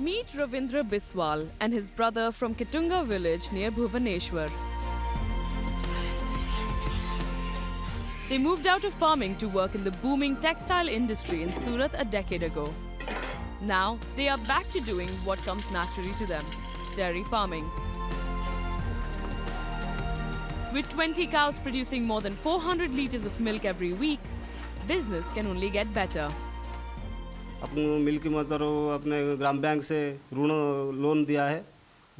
Meet Ravindra Biswal and his brother from Ketunga village near Bhubaneswar. They moved out of farming to work in the booming textile industry in Surat a decade ago. Now, they are back to doing what comes naturally to them, dairy farming. With 20 cows producing more than 400 liters of milk every week, business can only get better. अपने milk की mother अपने ग्राम bank से ऋण loan दिया है,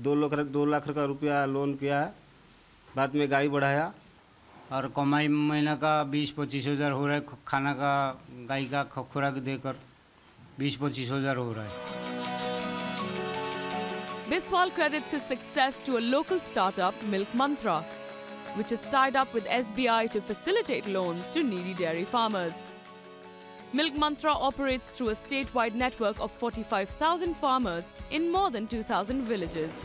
2 लाख का रुपया loan किया है, बाद में गाय बढ़ाया और कमाई महीना का 20-25 हज़ार हो रहा है, खाना का गाय का खुराक देकर 20-25 हज़ार हो रहा है. Biswal credits his success to a local startup, Milk Mantra, which is tied up with SBI to facilitate loans to needy dairy farmers. Milk Mantra operates through a statewide network of 45,000 farmers in more than 2,000 villages.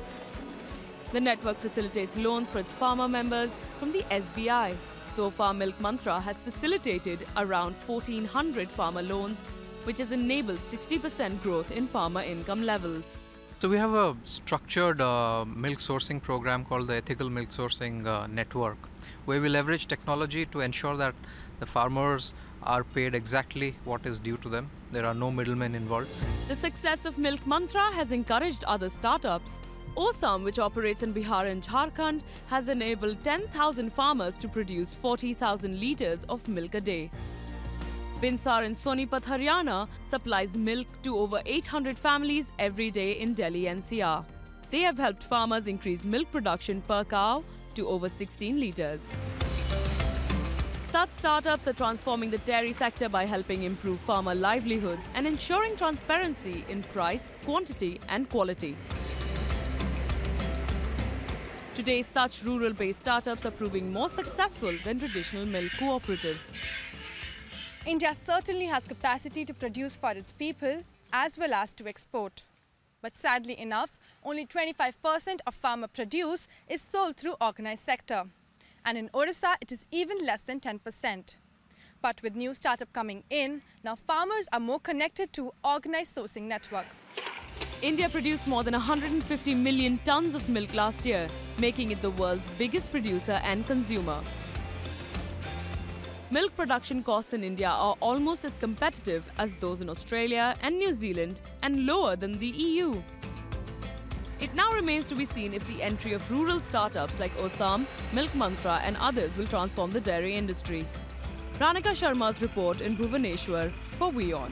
The network facilitates loans for its farmer members from the SBI. So far, Milk Mantra has facilitated around 1,400 farmer loans, which has enabled 60% growth in farmer income levels. So we have a structured milk sourcing program called the Ethical Milk Sourcing Network, where we leverage technology to ensure that the farmers are paid exactly what is due to them. There are no middlemen involved. The success of Milk Mantra has encouraged other startups. Osam, which operates in Bihar and Jharkhand, has enabled 10,000 farmers to produce 40,000 litres of milk a day. Binsar in Sonipat, Haryana supplies milk to over 800 families every day in Delhi NCR. They have helped farmers increase milk production per cow to over 16 litres. Such startups are transforming the dairy sector by helping improve farmer livelihoods and ensuring transparency in price, quantity and quality. Today, such rural-based startups are proving more successful than traditional milk cooperatives. India certainly has capacity to produce for its people as well as to export. But sadly enough, only 25% of farmer produce is sold through organized sector. And in Odisha, it is even less than 10%. But with new startup coming in, now farmers are more connected to organized sourcing network. India produced more than 150 million tons of milk last year, making it the world's biggest producer and consumer. Milk production costs in India are almost as competitive as those in Australia and New Zealand and lower than the EU. It now remains to be seen if the entry of rural startups like Osam, Milk Mantra and others will transform the dairy industry. Ranika Sharma's report in Bhubaneswar for WION.